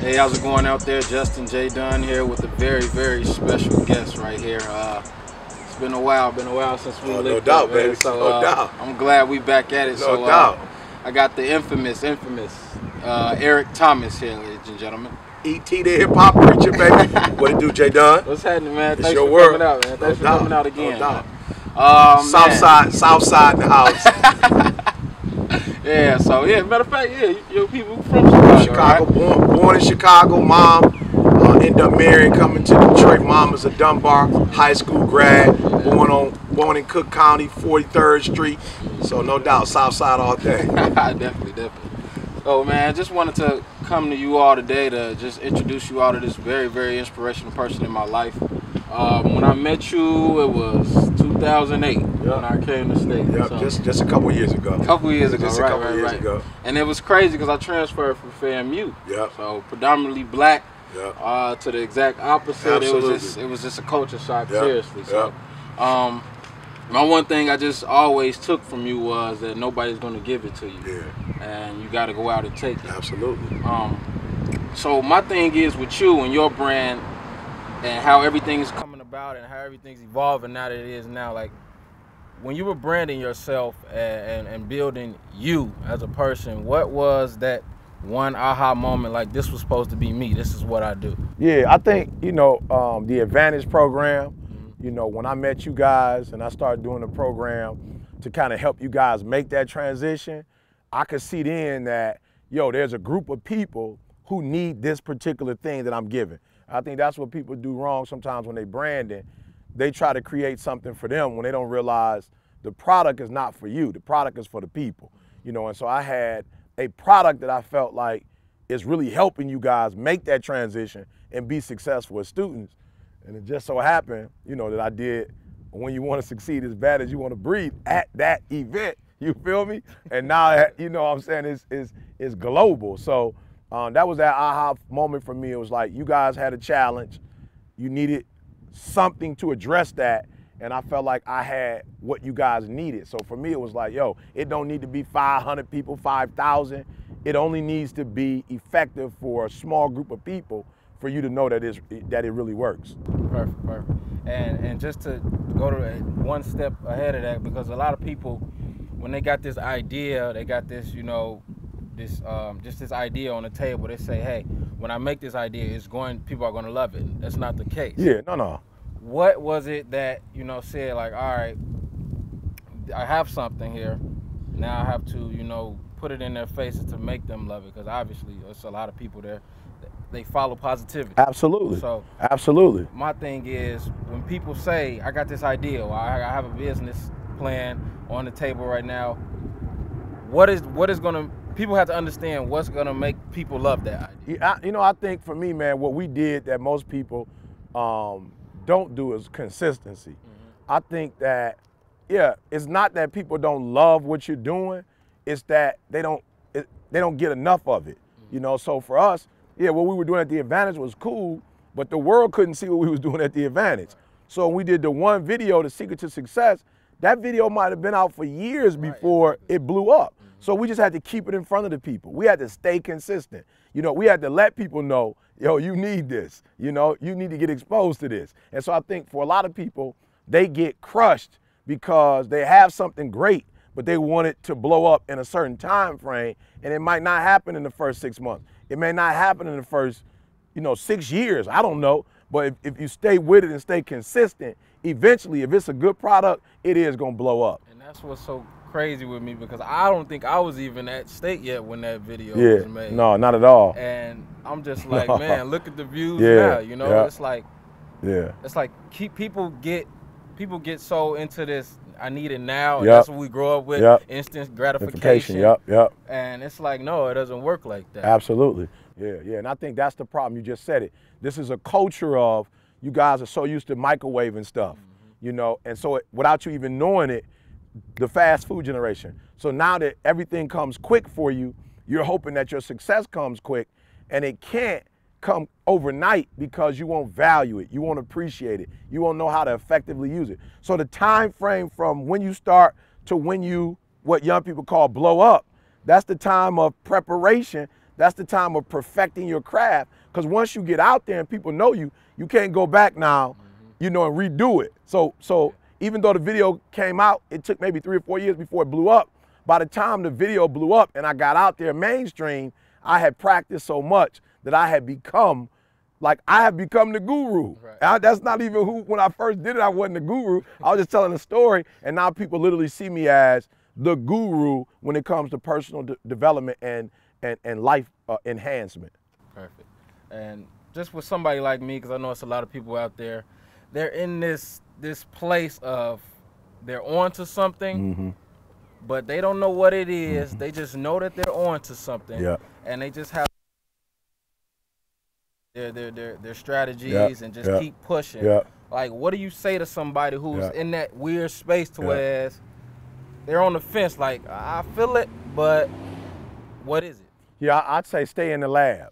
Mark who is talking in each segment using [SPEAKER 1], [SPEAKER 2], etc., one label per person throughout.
[SPEAKER 1] Hey, how's it going out there? Justin J. Dunn here with a very, very special guest right here. It's been a while since we linked
[SPEAKER 2] no doubt,
[SPEAKER 1] up,
[SPEAKER 2] baby.
[SPEAKER 1] So
[SPEAKER 2] no doubt.
[SPEAKER 1] I'm glad we back at it.
[SPEAKER 2] No doubt.
[SPEAKER 1] I got the infamous Eric Thomas here, ladies and gentlemen.
[SPEAKER 2] E.T. the hip hop preacher, baby. What it do, J. Dunn?
[SPEAKER 1] What's happening, man?
[SPEAKER 2] It's
[SPEAKER 1] Thanks
[SPEAKER 2] your
[SPEAKER 1] for
[SPEAKER 2] world.
[SPEAKER 1] coming out, man. Thanks for coming out again.
[SPEAKER 2] No doubt. Southside in the house.
[SPEAKER 1] Yeah, so yeah, matter of fact, yeah, you're people from Chicago.
[SPEAKER 2] Right? Born in Chicago, mom. Ended up marrying, coming to Detroit. Mom was a Dunbar high school grad. Born in Cook County, 43rd Street. So no doubt, Southside all day.
[SPEAKER 1] Definitely. So man, I just wanted to come to you all today to just introduce you all to this very, very inspirational person in my life. When I met you, it was 2008 when I came to state.
[SPEAKER 2] Yep,
[SPEAKER 1] so,
[SPEAKER 2] just a couple years ago.
[SPEAKER 1] Just
[SPEAKER 2] a couple years ago.
[SPEAKER 1] And it was crazy because I transferred from FAMU.
[SPEAKER 2] Yep.
[SPEAKER 1] So predominantly black.
[SPEAKER 2] Yep.
[SPEAKER 1] To the exact opposite.
[SPEAKER 2] Absolutely.
[SPEAKER 1] It was just a culture shock.
[SPEAKER 2] Yep.
[SPEAKER 1] Seriously. So,
[SPEAKER 2] Yep.
[SPEAKER 1] my one thing I just always took from you was that nobody's going to give it to you.
[SPEAKER 2] Yeah.
[SPEAKER 1] And you got to go out and take it.
[SPEAKER 2] Absolutely.
[SPEAKER 1] So my thing is with you and your brand and how everything is coming about and how everything's evolving now that it is now. Like when you were branding yourself and building you as a person, what was that one aha moment, like this was supposed to be me, this is what I do?
[SPEAKER 2] Yeah, I think, the Advantage program, when I met you guys and I started doing the program to kind of help you guys make that transition, I could see then that, there's a group of people who need this particular thing that I'm giving. I think that's what people do wrong sometimes when they branding. They try to create something for them when they don't realize the product is not for you. The product is for the people, and so I had a product that I felt like is really helping you guys make that transition and be successful as students. And it just so happened, that I did When You Want to Succeed as Bad as You Want to Breathe at that event. You feel me? And now, what I'm saying, it's global. So that was that aha moment for me. It was like you guys had a challenge. You needed something to address that. And I felt like I had what you guys needed. So for me, it was like, it don't need to be 500 people, 5,000. It only needs to be effective for a small group of people for you to know that it really works.
[SPEAKER 1] Perfect. And just to go to one step ahead of that, because a lot of people, when they got this idea, they got this, just this idea on the table. They say, hey, when I make this idea, people are going to love it. That's not the case.
[SPEAKER 2] Yeah, no.
[SPEAKER 1] What was it that, said like, all right, I have something here. Now I have to, put it in their faces to make them love it. Because obviously there's a lot of people there, they follow positivity.
[SPEAKER 2] Absolutely.
[SPEAKER 1] So
[SPEAKER 2] absolutely.
[SPEAKER 1] My thing is when people say, I got this idea, or I have a business plan on the table right now, what is going to, people have to understand what's going to make people love that idea.
[SPEAKER 2] Yeah, I think for me, man, what we did that most people don't do is consistency. Mm-hmm. I think that, it's not that people don't love what you're doing, it's that they don't get enough of it. Mm-hmm. So for us, what we were doing at the Advantage was cool, but the world couldn't see what we was doing at the Advantage. So when we did the one video, The Secret to Success, that video might have been out for years before it blew up. Mm-hmm. So we just had to keep it in front of the people. We had to stay consistent. We had to let people know, you need this. You need to get exposed to this. And so I think for a lot of people, they get crushed because they have something great, but they want it to blow up in a certain time frame, and it might not happen in the first 6 months. It may not happen in the first, 6 years. I don't know. But if you stay with it and stay consistent, eventually, if it's a good product, it is going to blow up.
[SPEAKER 1] And that's what's so crazy with me, because I don't think I was even at state yet when that video was made.
[SPEAKER 2] No, not at all.
[SPEAKER 1] And I'm just like, man, look at the views now. It's like, it's like people get so into this. I need it now, and that's what we grow up with, instant gratification.
[SPEAKER 2] Yep.
[SPEAKER 1] And it's like, no, it doesn't work like that.
[SPEAKER 2] Absolutely. Yeah. And I think that's the problem. You just said it. This is a culture of, you guys are so used to microwaving stuff, and so without you even knowing it, the fast food generation. So now that everything comes quick for you, you're hoping that your success comes quick, and it can't come overnight because you won't value it, you won't appreciate it, you won't know how to effectively use it. So the time frame from when you start to when you, what young people call blow up, that's the time of preparation That's the time of perfecting your craft, because once you get out there and people know you, you can't go back now, you know, and redo it. So even though the video came out, it took maybe 3 or 4 years before it blew up. By the time the video blew up and I got out there mainstream, I had practiced so much that I have become the guru. Right. That's not even who, when I first did it, I wasn't the guru. I was just telling a story, and now people literally see me as the guru when it comes to personal development and life enhancement.
[SPEAKER 1] Perfect. And just with somebody like me, because I know it's a lot of people out there, they're in this place of they're on to something, but they don't know what it is. They just know that they're on to something, and they just have their strategies and just keep pushing. Like, what do you say to somebody who's in that weird space to where they're on the fence, like, I feel it, but what is it?
[SPEAKER 2] Yeah, I'd say stay in the lab,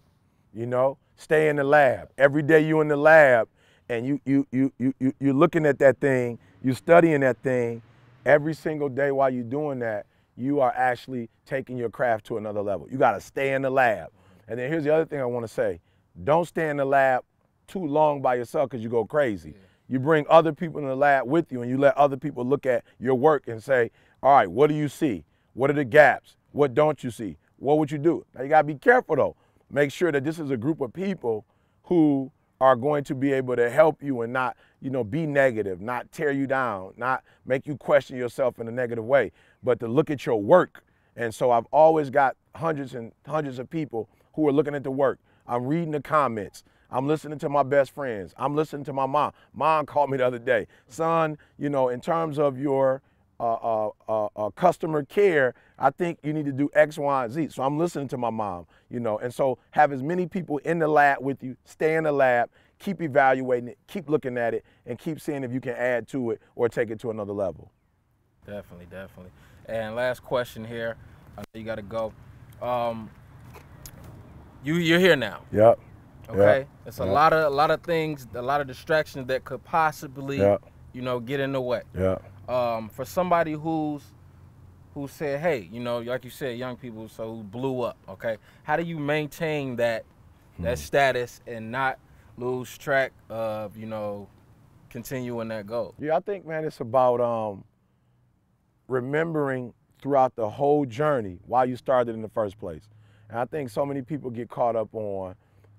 [SPEAKER 2] you know? Stay in the lab. Every day you in the lab and you're looking at that thing, you're studying that thing. Every single day while you're doing that, you are actually taking your craft to another level. You gotta stay in the lab. And then here's the other thing I wanna say. Don't stay in the lab too long by yourself because you go crazy. You bring other people in the lab with you and you let other people look at your work and say, all right, what do you see? What are the gaps? What don't you see? What would you do? Now you gotta be careful though. Make sure that this is a group of people who are going to be able to help you and not, you know, be negative, not tear you down, not make you question yourself in a negative way, but to look at your work. And so I've always got hundreds and hundreds of people who are looking at the work. I'm reading the comments. I'm listening to my best friends. I'm listening to my mom. Mom called me the other day. Son, you know, in terms of your customer care, I think you need to do X, Y, and Z. So I'm listening to my mom, you know, and so have as many people in the lab with you, stay in the lab, keep evaluating it, keep looking at it, and keep seeing if you can add to it or take it to another level.
[SPEAKER 1] Definitely, definitely. And last question here, I know you got to go. You're here now.
[SPEAKER 2] Yep.
[SPEAKER 1] Okay.
[SPEAKER 2] Yep.
[SPEAKER 1] It's a lot of things, a lot of distractions that could possibly, you know, get in the way.
[SPEAKER 2] Yeah.
[SPEAKER 1] For somebody who said, hey, you know, like you said, young people, so who blew up. Okay. How do you maintain that status and not lose track of, you know, continuing that goal?
[SPEAKER 2] Yeah, I think, man, it's about remembering throughout the whole journey why you started in the first place. And I think so many people get caught up on,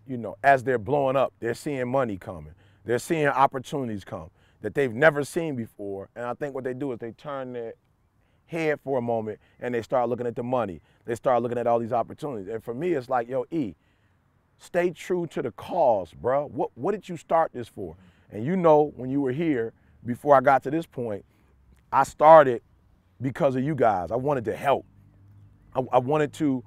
[SPEAKER 2] you know, as they're blowing up, they're seeing money coming. They're seeing opportunities come that they've never seen before. And I think what they do is they turn their head for a moment and they start looking at the money. They start looking at all these opportunities. And for me, it's like, yo, E, stay true to the cause, bro. What did you start this for? And you know, when you were here, before I got to this point, I started because of you guys. I wanted to help. I wanted to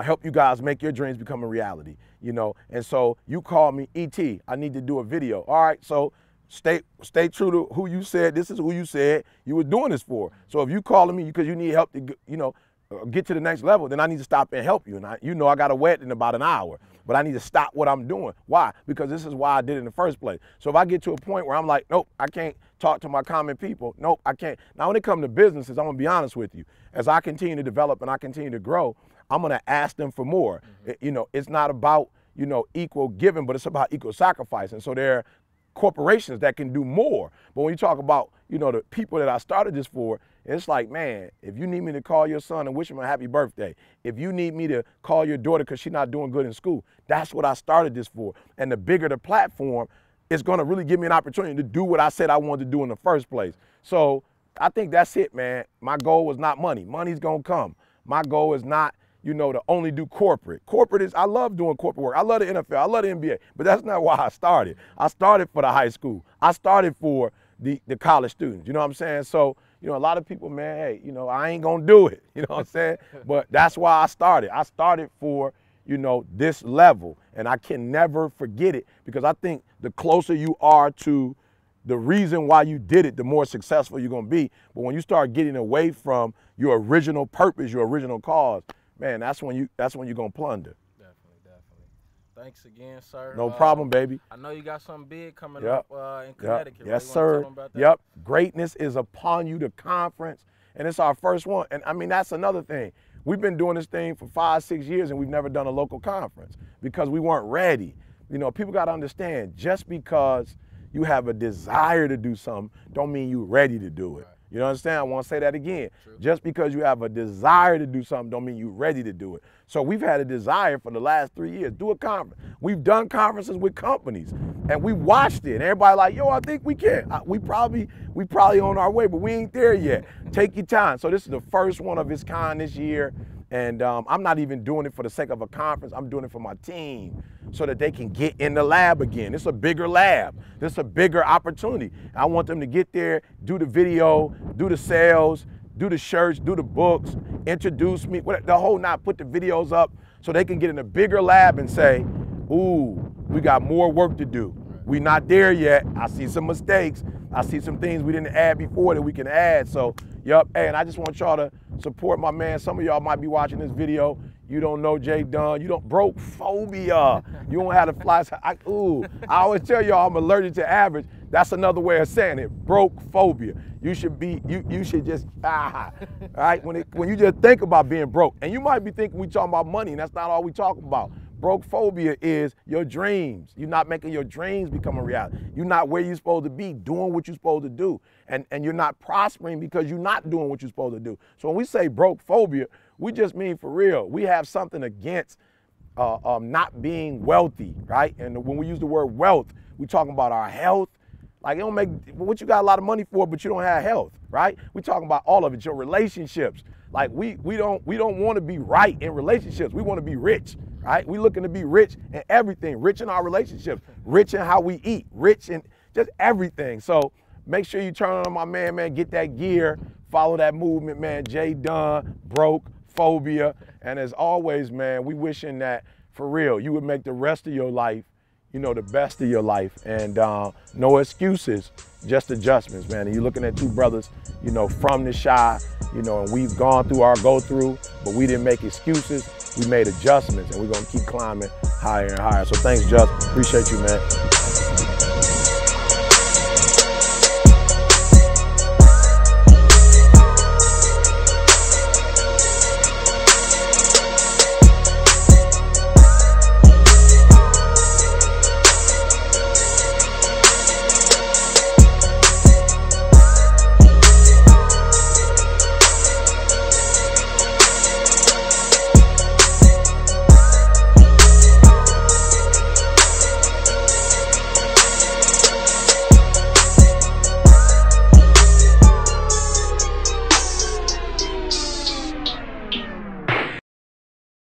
[SPEAKER 2] help you guys make your dreams become a reality, you know? And so you called me, E.T., I need to do a video. All right, so stay true to who you said, this is who you said you were doing this for. So if you calling me because you need help to, you know, get to the next level, then I need to stop and help you. And you know I got a wet in about an hour, but I need to stop what I'm doing. Why? Because this is why I did it in the first place. So if I get to a point where I'm like, nope, I can't talk to my common people, nope, I can't. Now when it comes to businesses, I'm gonna be honest with you. As I continue to develop and I continue to grow, I'm gonna ask them for more. You know, it's not about, you know, equal giving, but it's about equal sacrifice. And so there are corporations that can do more. But when you talk about, you know, the people that I started this for, it's like, man, if you need me to call your son and wish him a happy birthday, if you need me to call your daughter because she's not doing good in school, that's what I started this for. And the bigger the platform, it's gonna really give me an opportunity to do what I said I wanted to do in the first place. So I think that's it, man. My goal was not money. Money's gonna come. My goal is not, you know, to only do corporate. Corporate is, I love doing corporate work. I love the NFL, I love the NBA, but that's not why I started. I started for the high school. I started for the college students, you know what I'm saying? So, you know, a lot of people, man, hey, you know, I ain't gonna do it, you know what I'm saying? But that's why I started. I started for, you know, this level, and I can never forget it, because I think the closer you are to the reason why you did it, the more successful you're gonna be. But when you start getting away from your original purpose, your original cause, man, that's when you're gonna plunder.
[SPEAKER 1] Definitely. Thanks again, sir.
[SPEAKER 2] No problem, baby.
[SPEAKER 1] I know you got something big coming up in Connecticut.
[SPEAKER 2] Yes,
[SPEAKER 1] right?
[SPEAKER 2] sir.
[SPEAKER 1] About that?
[SPEAKER 2] Yep. Greatness is upon you, the conference, and it's our first one. And I mean, that's another thing. We've been doing this thing for 5, 6 years and we've never done a local conference because we weren't ready. You know, people got to understand, just because you have a desire to do something don't mean you're ready to do it. You understand? I want to say that again. True. Just because you have a desire to do something don't mean you're ready to do it. So we've had a desire for the last 3 years, do a conference. We've done conferences with companies and we watched it and everybody like, yo, I think we can. We probably on our way, but we ain't there yet. Take your time. So this is the first one of its kind this year. And I'm not even doing it for the sake of a conference. I'm doing it for my team so that they can get in the lab again. It's a bigger lab. This is a bigger opportunity. I want them to get there, do the video, do the sales, do the shirts, do the books, introduce me, the whole night, put the videos up so they can get in a bigger lab and say, ooh, we got more work to do. We're not there yet. I see some mistakes. I see some things we didn't add before that we can add. So, yup, hey, and I just want y'all to support my man. Some of y'all might be watching this video. You don't know Jay Dunn. You don't, BrokePhobia. You don't have to fly. I always tell y'all I'm allergic to average. That's another way of saying it, BrokePhobia. You should just, all right? When you just think about being broke, and you might be thinking we talking about money, and that's not all we talking about. BrokePhobia is your dreams. You're not making your dreams become a reality. You're not where you're supposed to be, doing what you're supposed to do. And you're not prospering because you're not doing what you're supposed to do. So when we say BrokePhobia, we just mean for real. We have something against not being wealthy, right? And when we use the word wealth, we talking about our health. Like, it don't make, what you got a lot of money for, but you don't have health, right? We talking about all of it, your relationships. Like, we don't want to be right in relationships. We want to be rich, right? We looking to be rich in everything, rich in our relationships, rich in how we eat, rich in just everything. So make sure you turn on my man, get that gear, follow that movement, man. Jay Dunn, BrokePhobia. And as always, man, we wishing that, for real, you would make the rest of your life, you know, the best of your life. And no excuses, just adjustments, man. And you're looking at two brothers, you know, from the shy, you know, and we've gone through our go-through, but we didn't make excuses. We made adjustments, and we're going to keep climbing higher and higher. So thanks, Just. Appreciate you, man.